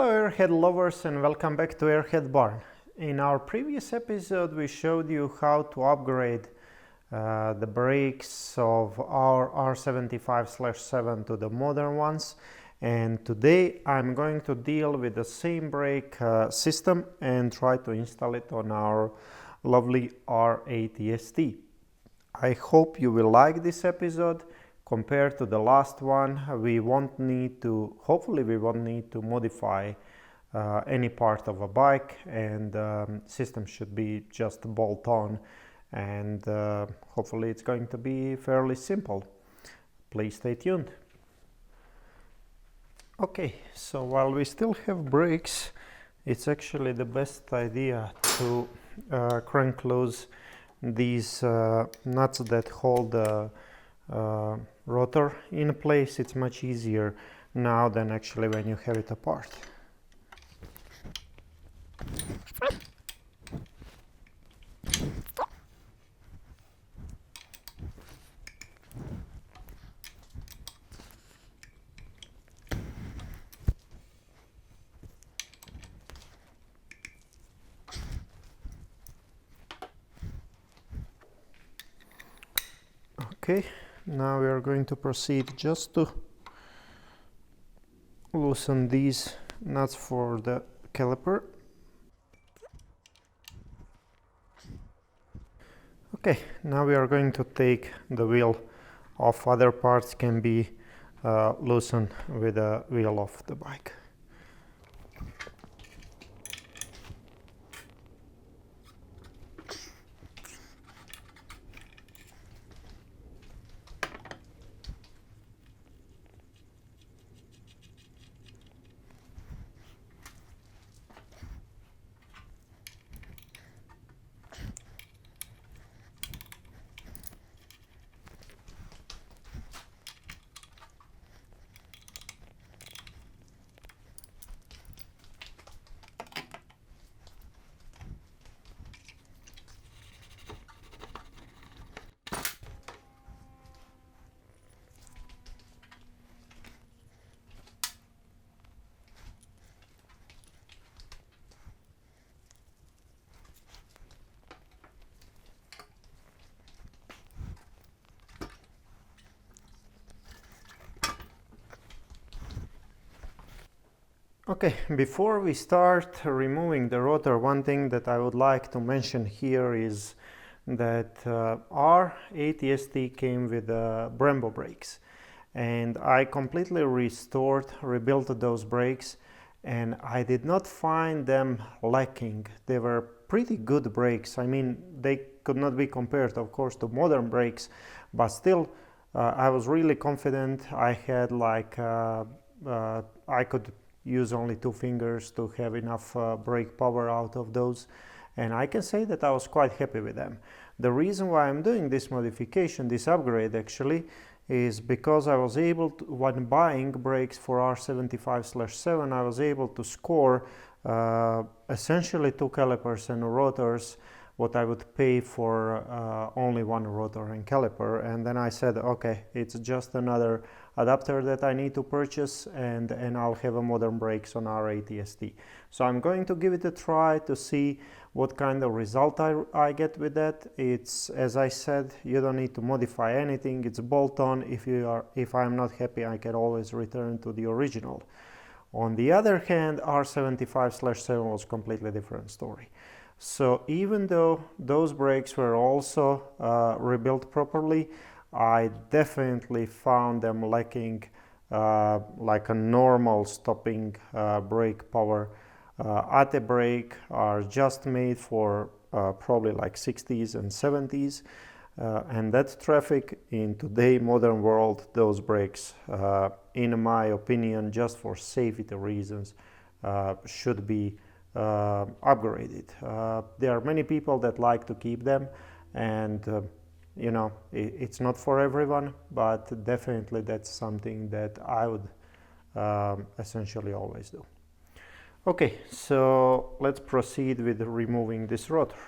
Hello Airhead lovers and welcome back to Airhead Barn. In our previous episode we showed you how to upgrade the brakes of our R75/7 to the modern ones, and today I'm going to deal with the same brake system and try to install it on our lovely R80ST. I hope you will like this episode. Compared to the last one, hopefully we won't need to modify any part of a bike, and system should be just bolt on, and hopefully it's going to be fairly simple. Please stay tuned. Okay, so while we still have brakes, it's actually the best idea to crank loose these nuts that hold the rotor in place. It's much easier now than actually when you have it apart. Okay, now we are going to proceed just to loosen these nuts for the caliper. Okay, now we are going to take the wheel off. Other parts can be loosened with the wheel of the bike. Okay, before we start removing the rotor, one thing that I would like to mention here is that our ATST came with Brembo brakes, and I completely rebuilt those brakes, and I did not find them lacking. They were pretty good brakes. I mean, they could not be compared, of course, to modern brakes, but still I was really confident. I had I could use only 2 fingers to have enough brake power out of those, and I can say that I was quite happy with them. The reason why I'm doing this modification, this upgrade actually, is because I was able to, when buying brakes for R75/7, I was able to score essentially 2 calipers and rotors, what I would pay for only 1 rotor and caliper. And then I said, okay, it's just another adapter that I need to purchase, and I'll have a modern brakes on our ATST. So I'm going to give it a try to see what kind of result I get with that. It's, as I said, you don't need to modify anything. It's bolt on. If I'm not happy, I can always return to the original. On the other hand, R75/7 was completely different story. So even though those brakes were also rebuilt properly, I definitely found them lacking like a normal stopping brake power. AT brake are just made for probably like 60s and 70s, and that traffic in today's modern world, those brakes, in my opinion, just for safety reasons, should be upgraded. There are many people that like to keep them, and you know, it's not for everyone, but definitely that's something that I would essentially always do. Okay, so let's proceed with removing this rotor.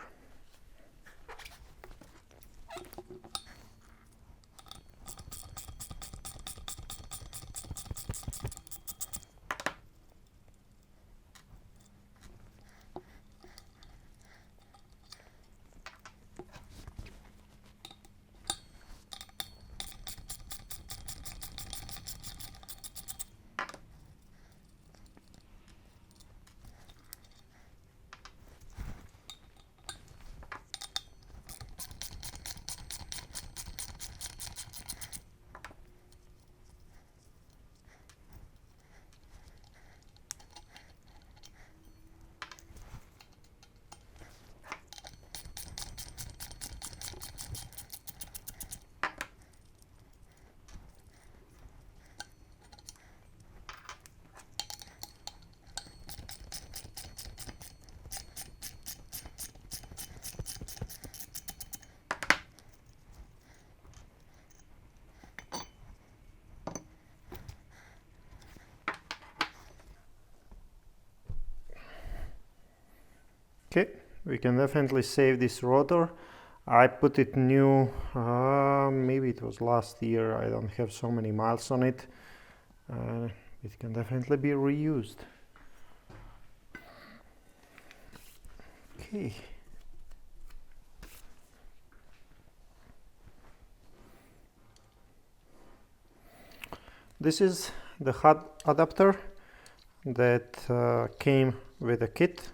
Okay, we can definitely save this rotor. I put it new, maybe it was last year. I don't have so many miles on it. It can definitely be reused. Okay. This is the hot adapter that came with a kit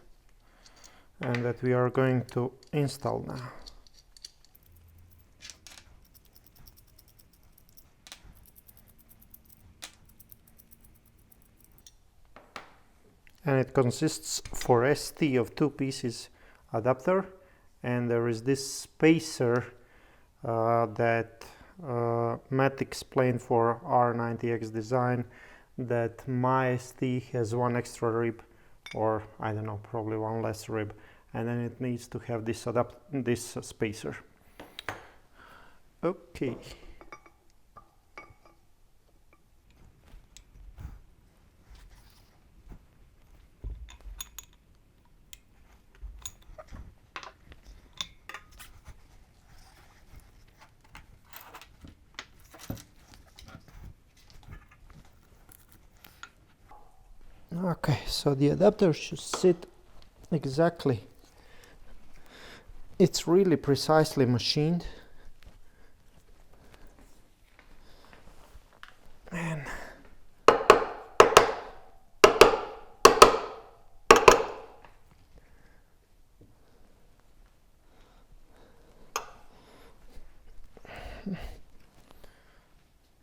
and that we are going to install now. And it consists for ST of 2 pieces adapter, and there is this spacer that Matt explained for R90X design, that my ST has one extra rib, or I don't know, probably one less rib, and then it needs to have this spacer. Okay. Okay, so the adapter should sit exactly. It's really precisely machined. And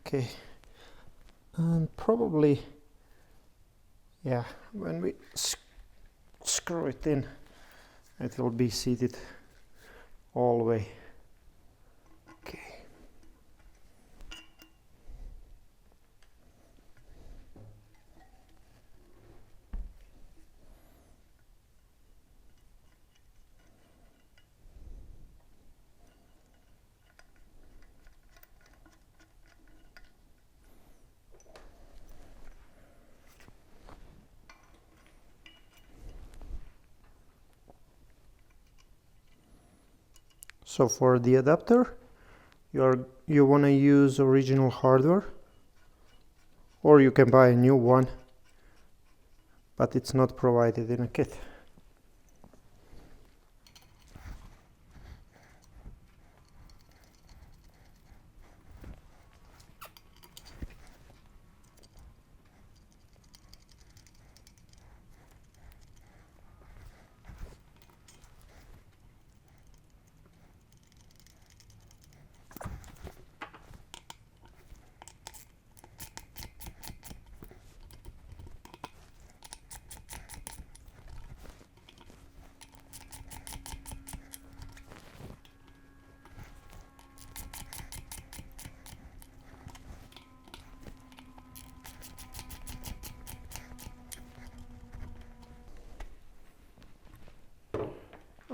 okay, and probably, yeah, when we screw it in, it will be seated all the way. Okay. So for the adapter, you want to use original hardware, or you can buy a new one, but it's not provided in a kit.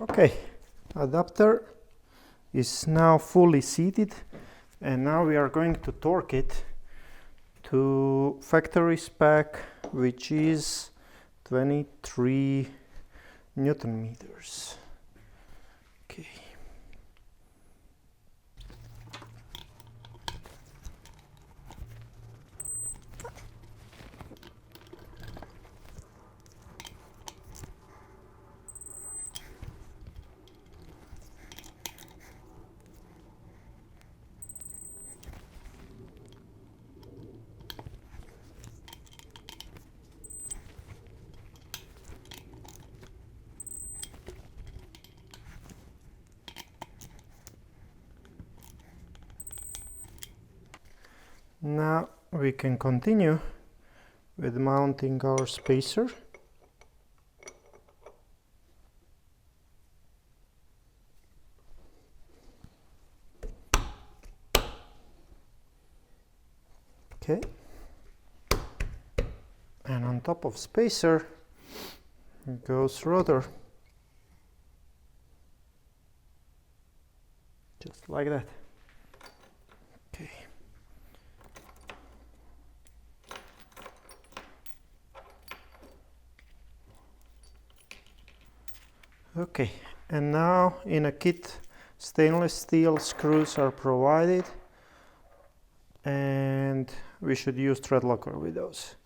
Okay, adapter is now fully seated, and now we are going to torque it to factory spec, which is 23 Newton meters. Okay. Now we can continue with mounting our spacer. Okay. And on top of spacer goes rotor. Just like that. Okay. Okay, and now in a kit stainless steel screws are provided, and we should use thread locker with those.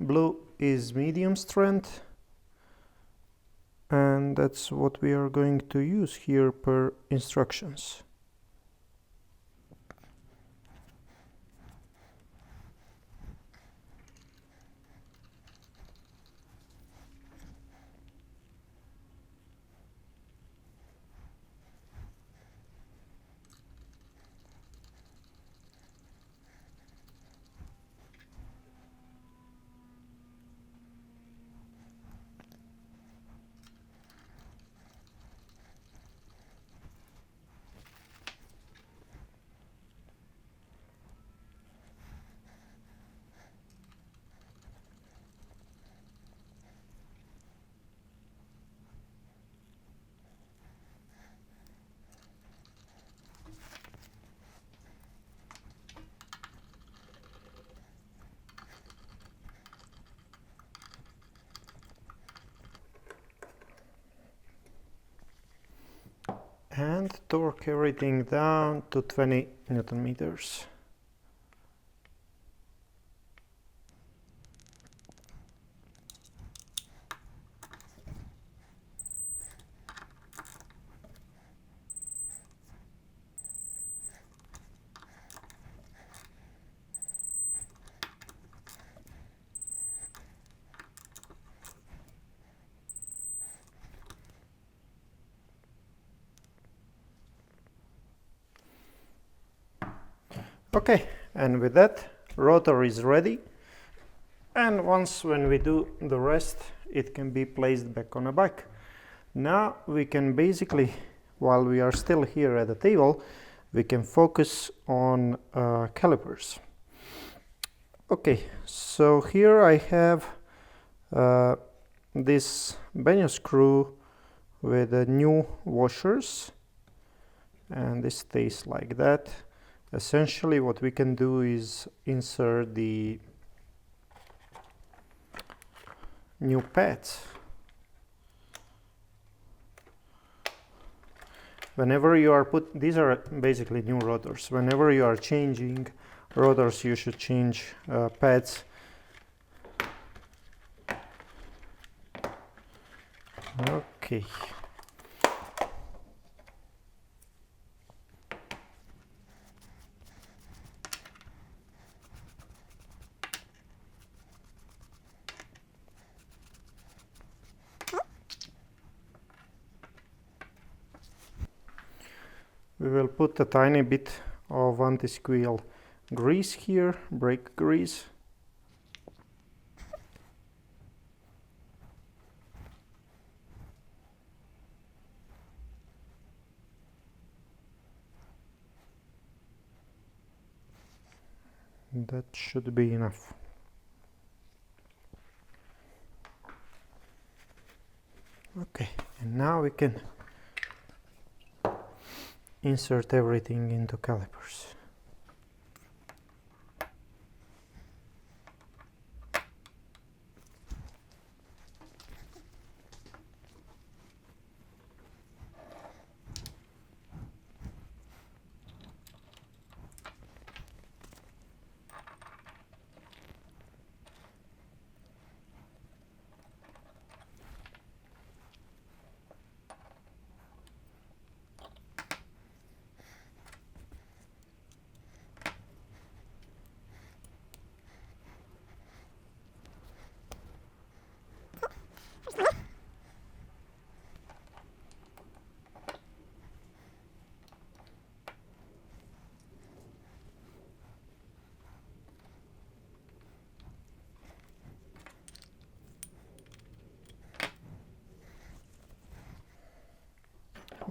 Blue is medium strength, and that's what we are going to use here per instructions. And torque everything down to 20 Newton meters. Okay, and with that, rotor is ready, and when we do the rest, it can be placed back on a bike. Now we can basically, while we are still here at the table, we can focus on calipers. Okay, so here I have this Benio screw with new washers, and this stays like that. Essentially what we can do is insert the new pads. Whenever you are these are basically new rotors. Whenever you are changing rotors, you should change pads. Okay. We will put a tiny bit of anti-squeal grease here, brake grease. That should be enough. Okay, and now we can insert everything into calipers.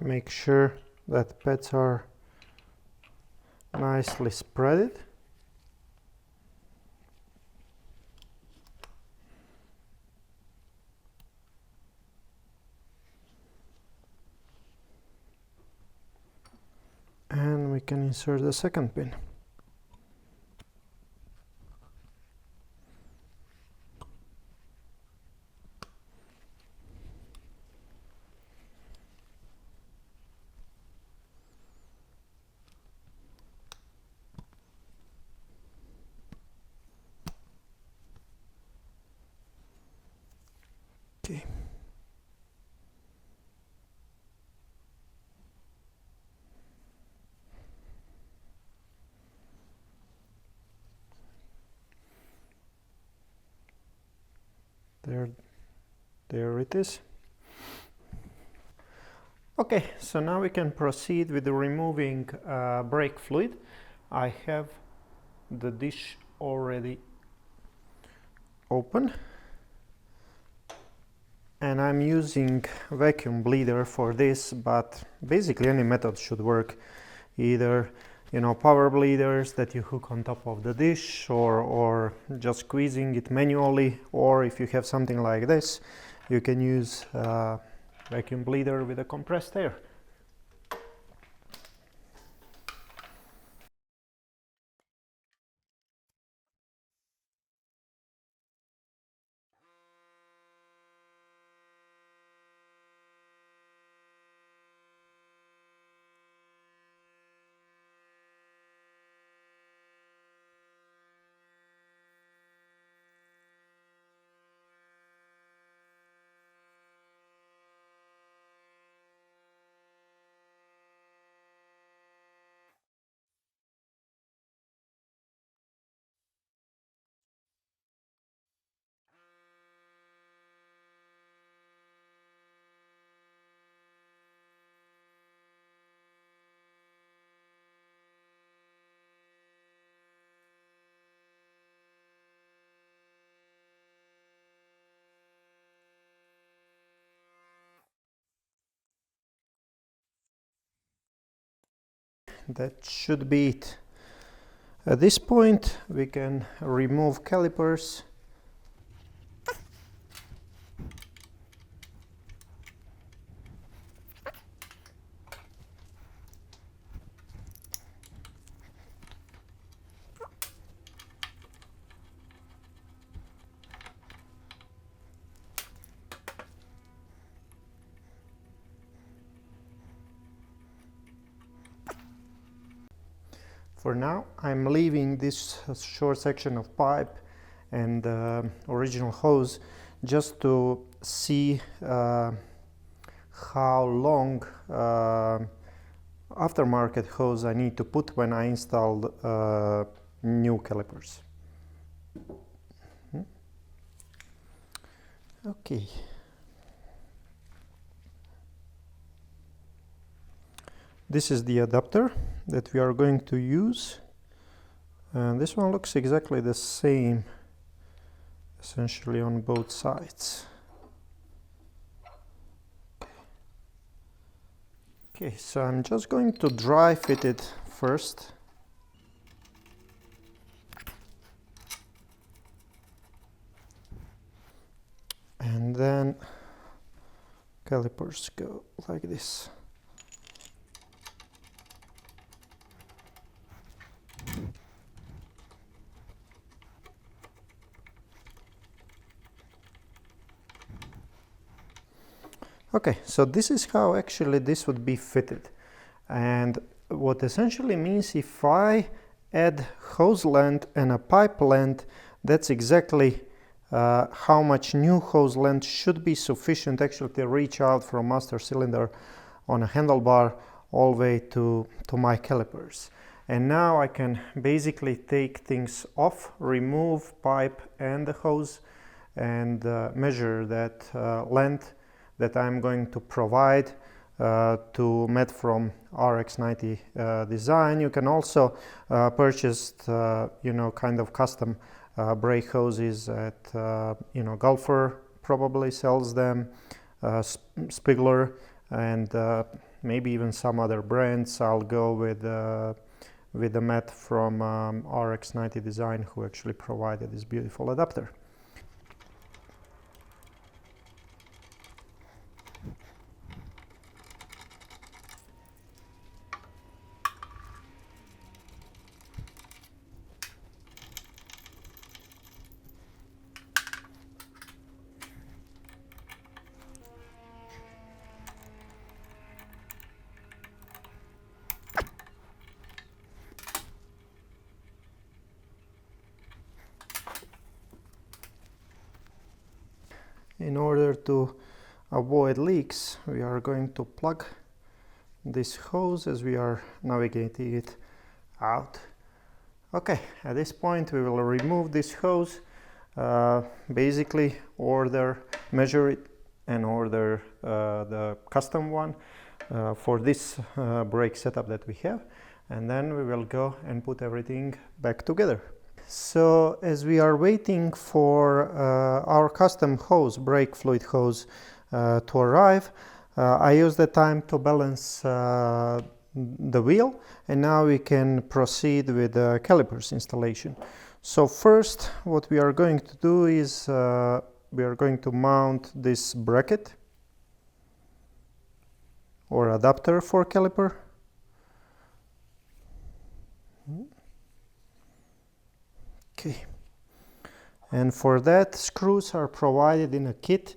Make sure that pads are nicely spreaded. And we can insert the second pin. There it is. Okay, so now we can proceed with removing brake fluid. I have the dish already open, and I'm using vacuum bleeder for this, but basically any method should work. Either, you know, power bleeders that you hook on top of the dish, or just squeezing it manually, or if you have something like this, you can use vacuum bleeder with a compressed air. That should be it. At this point we can remove calipers. For now, I'm leaving this short section of pipe and original hose just to see how long aftermarket hose I need to put when I install new calipers. Okay. This is the adapter that we are going to use, and this one looks exactly the same essentially on both sides. Okay, so I'm just going to dry fit it first. And then calipers go like this. Okay, so this is how actually this would be fitted, and what essentially means if I add hose length and a pipe length, that's exactly how much new hose length should be sufficient actually to reach out from master cylinder on a handlebar all the way to my calipers. And now I can basically take things off, remove pipe and the hose, and measure that length that I'm going to provide to Matt from RX90 design. You can also purchase you know, kind of custom brake hoses at Golfer probably sells them, Spigler, and maybe even some other brands. I'll go with the Matt from RX90 design, who actually provided this beautiful adapter. In order to avoid leaks, we are going to plug this hose as we are navigating it out. Okay, at this point we will remove this hose. basically measure it and order the custom one for this brake setup that we have, and then we will go and put everything back together. So as we are waiting for our custom hose, brake fluid hose, to arrive, I use the time to balance the wheel, and now we can proceed with the calipers installation. So first what we are going to do is we are going to mount this bracket or adapter for caliper. Okay, and for that screws are provided in a kit,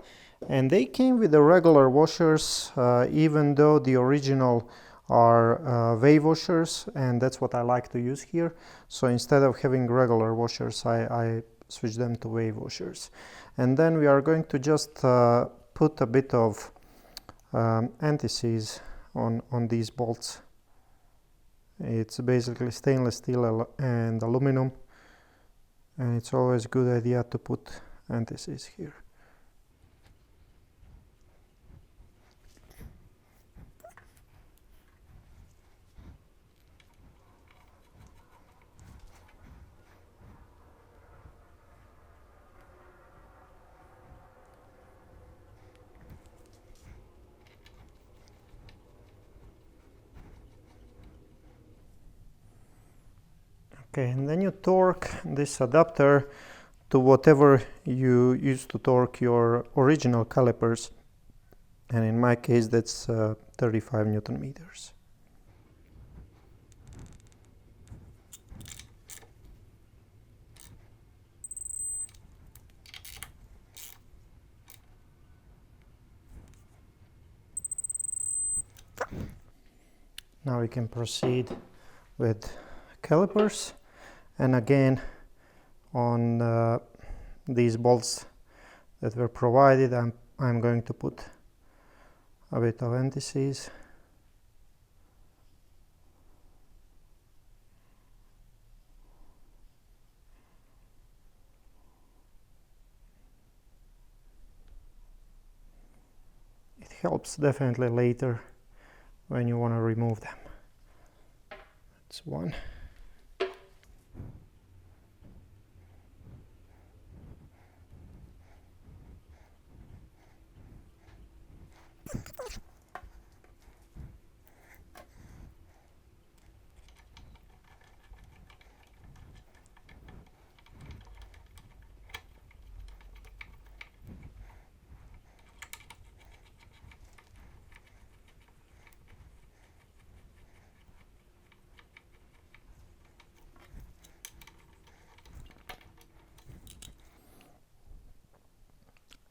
and they came with the regular washers, even though the original are wave washers, and that's what I like to use here. So instead of having regular washers, I switch them to wave washers. And then we are going to just put a bit of anti-seize on these bolts. It's basically stainless steel and aluminum, and it's always a good idea to put anti-seize here. Okay, and then you torque this adapter to whatever you use to torque your original calipers, and in my case that's 35 Newton meters. Now we can proceed with calipers, and again on these bolts that were provided I'm going to put a bit of anti-seize. It helps definitely later when you want to remove them. That's one.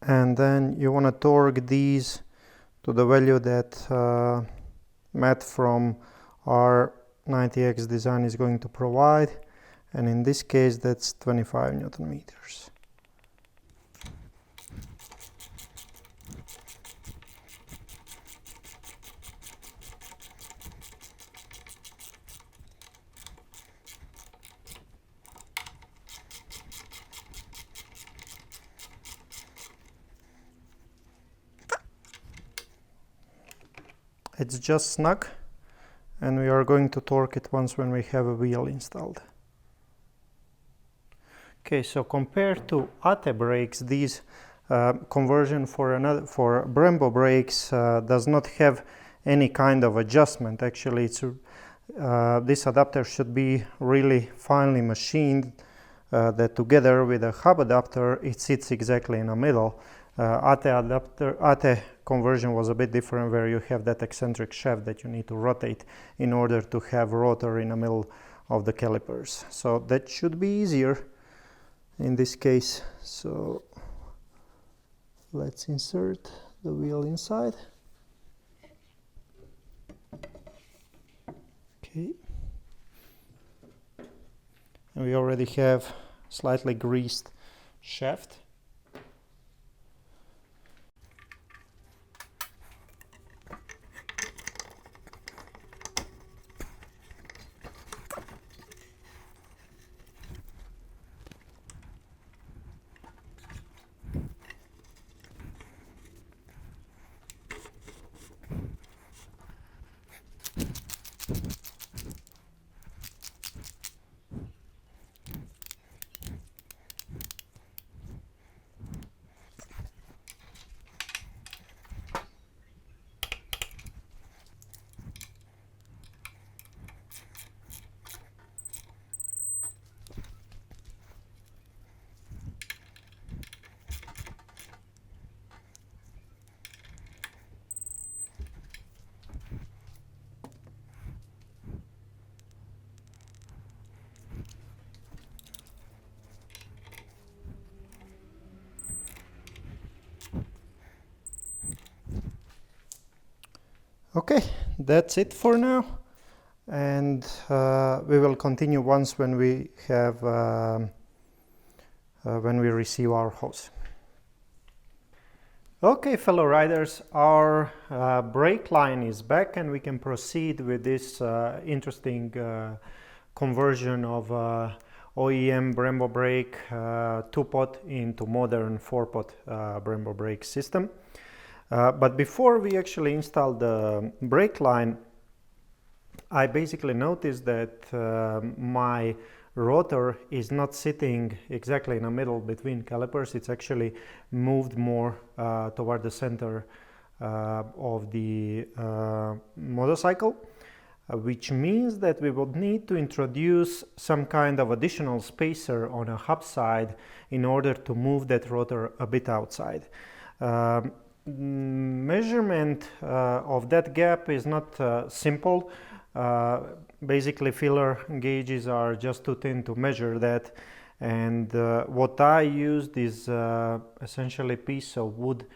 And then you want to torque these to the value that Matt from our 90X design is going to provide, and in this case that's 25 Newton meters. It's just snug, and we are going to torque it once when we have a wheel installed. Okay, so compared to ATE brakes, these conversion for Brembo brakes does not have any kind of adjustment. Actually, it's this adapter should be really finely machined, that together with a hub adapter it sits exactly in the middle. ATE conversion was a bit different, where you have that eccentric shaft that you need to rotate in order to have rotor in the middle of the calipers. So that should be easier in this case. So let's insert the wheel inside. Okay. And we already have slightly greased shaft. Okay, that's it for now, and we will continue once when we have when we receive our hose. Okay, fellow riders, our brake line is back, and we can proceed with this interesting conversion of OEM Brembo brake 2-pot into modern 4-pot Brembo brake system. But before we actually install the brake line, I basically noticed that my rotor is not sitting exactly in the middle between calipers. It's actually moved more toward the center of the motorcycle, which means that we would need to introduce some kind of additional spacer on a hub side in order to move that rotor a bit outside. Measurement of that gap is not simple. Basically, filler gauges are just too thin to measure that, and what I used is essentially a piece of wood.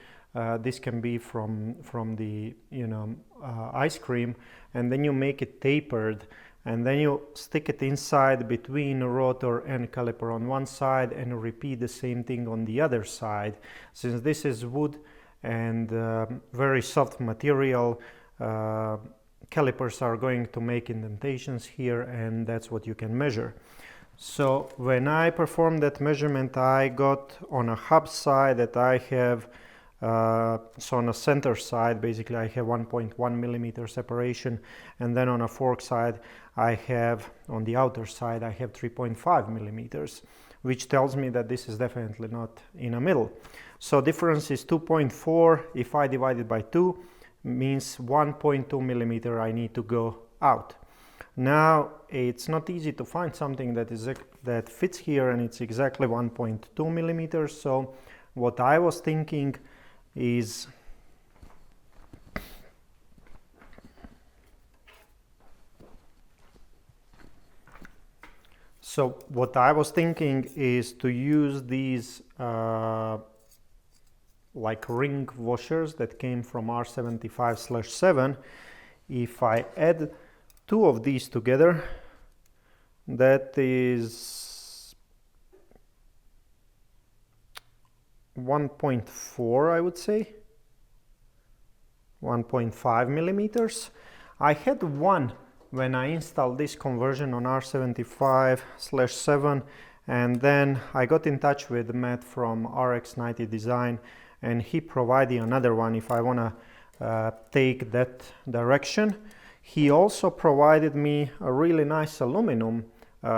This can be from the ice cream, and then you make it tapered, and then you stick it inside between rotor and caliper on one side, and repeat the same thing on the other side. Since this is wood and very soft material, calipers are going to make indentations here, and that's what you can measure. So when I performed that measurement, I got on a hub side that I have, so on a center side, basically I have 1.1 millimeter separation, and then on a fork side, I have, on the outer side, I have 3.5 millimeters, which tells me that this is definitely not in the middle. So difference is 2.4. If I divide it by 2, means 1.2 millimeter I need to go out. Now it's not easy to find something that fits here, and it's exactly 1.2 millimeters. So what I was thinking is to use these like ring washers that came from R75/7. If I add 2 of these together, that is 1.4, I would say, 1.5 millimeters. I had one when I installed this conversion on R75/7, and then I got in touch with Matt from RX90 Design, and he provided another one if I want to take that direction. He also provided me a really nice aluminum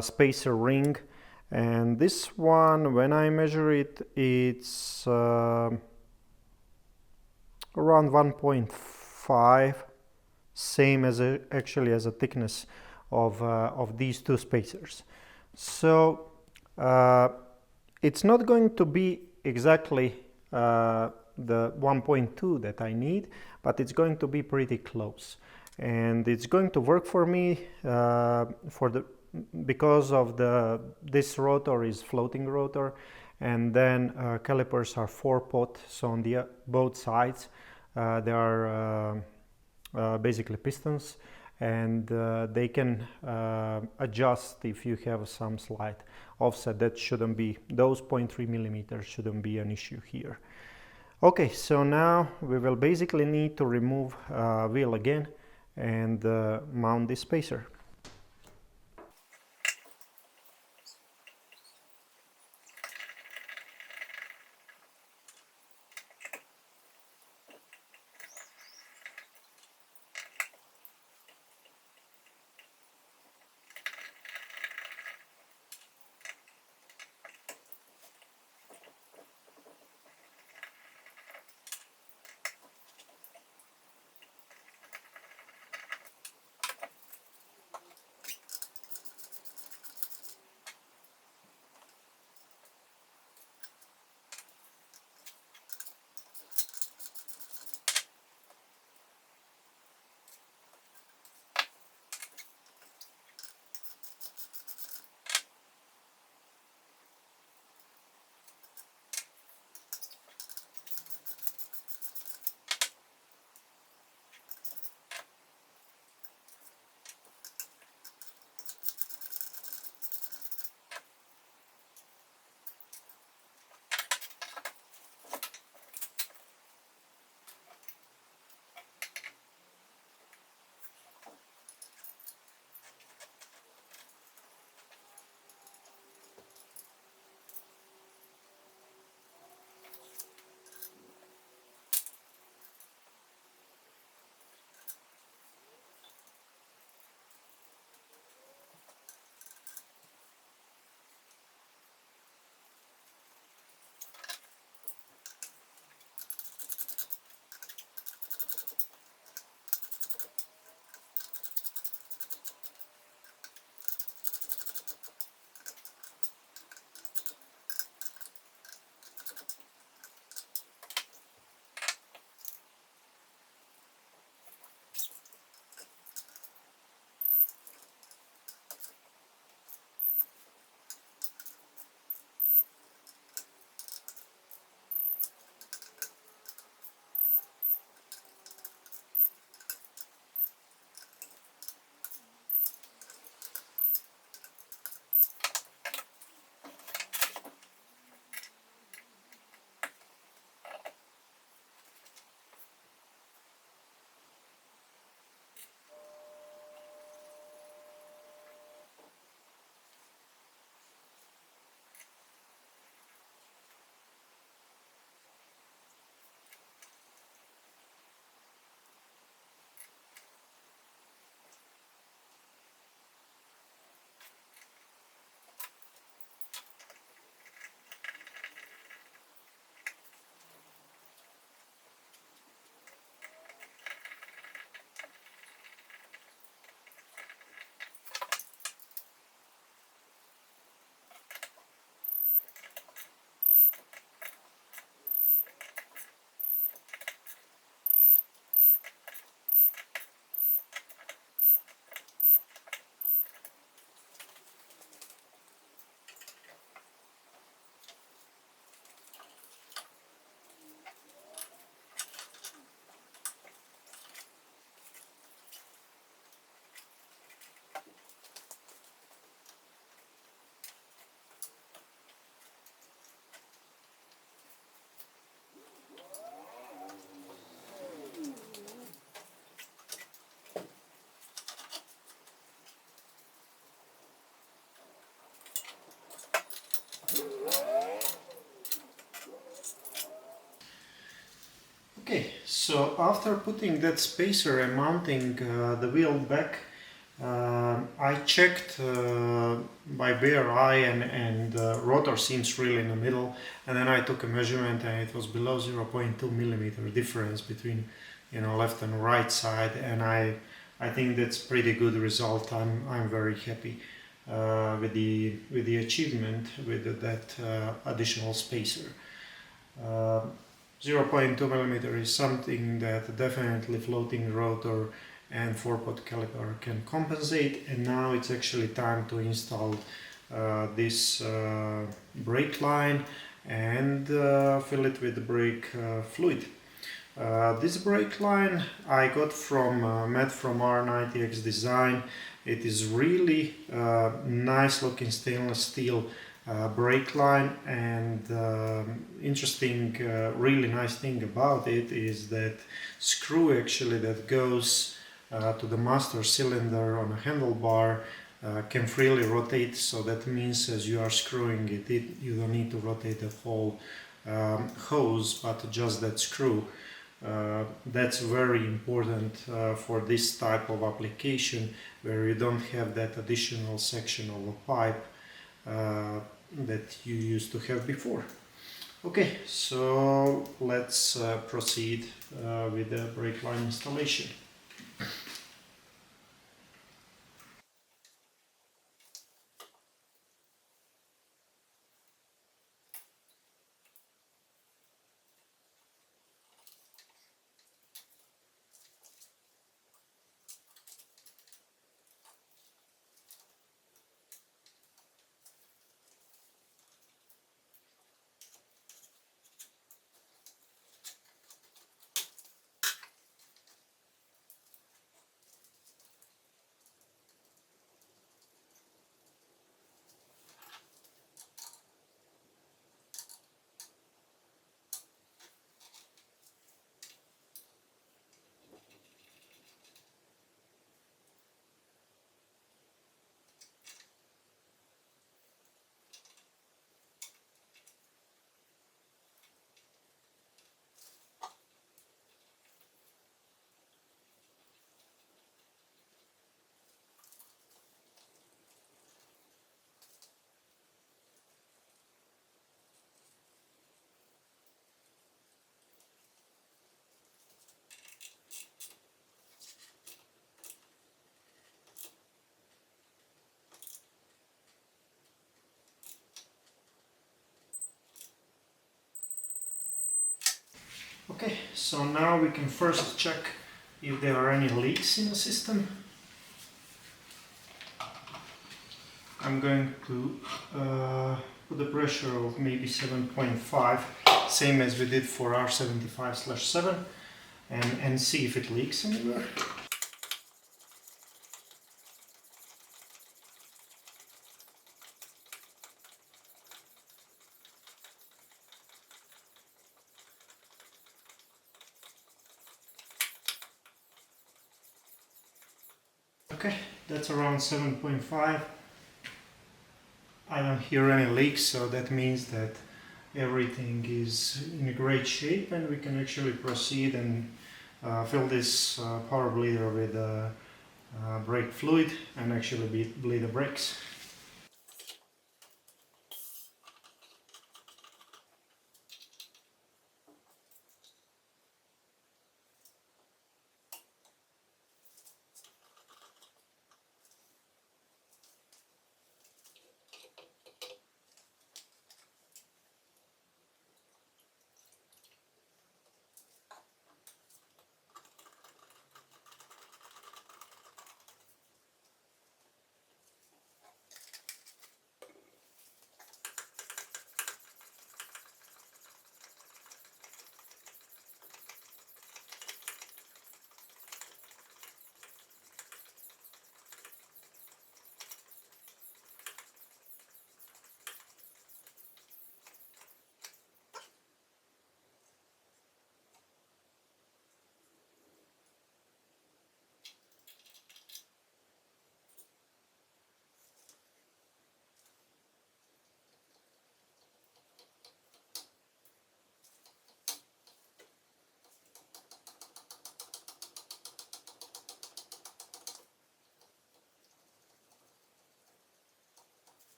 spacer ring, and this one, when I measure it, it's around 1.5, same as actually as a thickness of these 2 spacers. So it's not going to be exactly the 1.2 that I need, but it's going to be pretty close, and it's going to work for me because of this rotor is floating rotor, and then calipers are 4-pot, so on the both sides there are basically pistons, and they can adjust if you have some slight offset. That shouldn't be, those 0.3 millimeters shouldn't be an issue here. Okay, so now we will basically need to remove wheel again and mount this spacer. So after putting that spacer and mounting the wheel back, I checked by bare eye, and rotor seems really in the middle, and then I took a measurement and it was below 0.2 millimeter difference between, you know, left and right side, and I think that's pretty good result. I'm very happy with the achievement with that additional spacer. 0.2 millimeter is something that definitely floating rotor and 4-pot caliper can compensate, and now it's actually time to install this brake line and fill it with brake fluid. This brake line I got from Matt from R90X Design. It is really nice looking stainless steel brake line, and interesting, really nice thing about it is that screw actually that goes to the master cylinder on a handlebar can freely rotate, so that means as you are screwing it, you don't need to rotate the whole hose but just that screw. That's very important for this type of application where you don't have that additional section of a pipe that you used to have before. Okay, so let's proceed with the brake line installation. Okay, so now we can first check if there are any leaks in the system. I'm going to put a pressure of maybe 7.5, same as we did for R75/7, and see if it leaks anywhere. Okay, that's around 7.5. I don't hear any leaks, so that means that everything is in a great shape, and we can actually proceed and fill this power bleeder with brake fluid and actually bleed the brakes.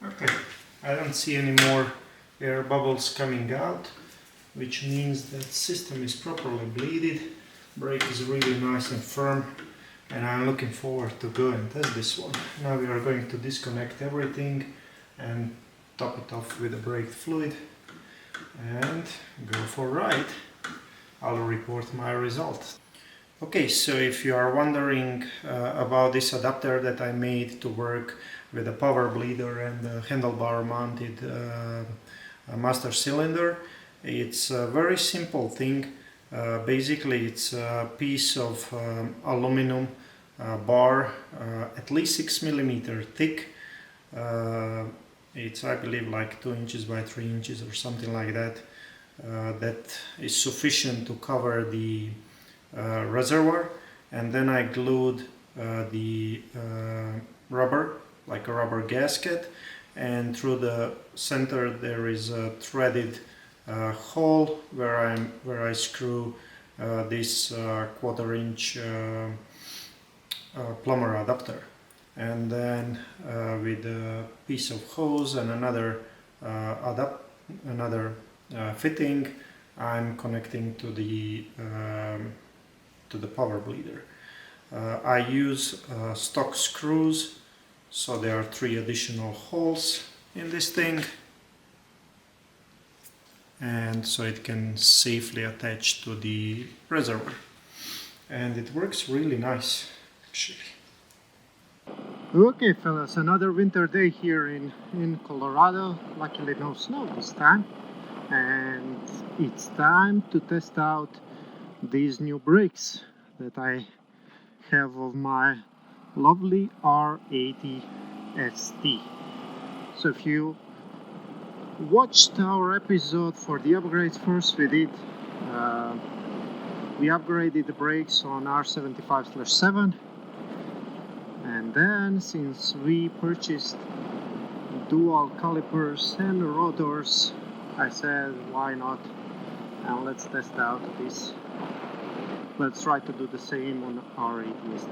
Okay, I don't see any more air bubbles coming out, which means that system is properly bleeded. Brake is really nice and firm, and I'm looking forward to go and test this one. Now we are going to disconnect everything and top it off with the brake fluid and go for a ride. I'll report my results. Okay, so if you are wondering about this adapter that I made to work with a power bleeder and a handlebar mounted master cylinder, it's a very simple thing. Basically it's a piece of aluminum bar, at least 6 millimeter thick. It's, I believe, like 2 inches by 3 inches or something like that. That is sufficient to cover the reservoir, and then I glued the rubber, like a rubber gasket, and through the center there is a threaded hole where I screw this 1/4 inch plumber adapter, and then with a piece of hose and another fitting, I'm connecting to the power bleeder. I use stock screws, so there are 3 additional holes in this thing, and so it can safely attach to the reservoir, and it works really nice actually. Okay fellas, another winter day here in Colorado. Luckily no snow this time, and it's time to test out these new brakes that I have of my lovely R80 ST. So if you watched our episode for the upgrades, first we upgraded the brakes on R75/7, and then since we purchased dual calipers and rotors, I said why not, and let's test out this. Let's try to do the same on R80 ST.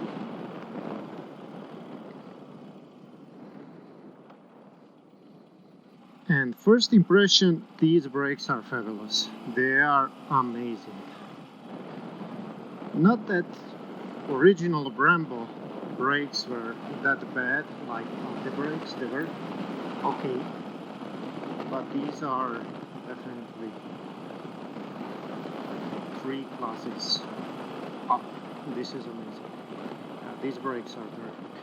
And first impression, these brakes are fabulous. They are amazing. Not that original Brembo brakes were that bad, like the brakes, they were okay, but these are definitely 3 classes up. This is amazing. These brakes are terrific.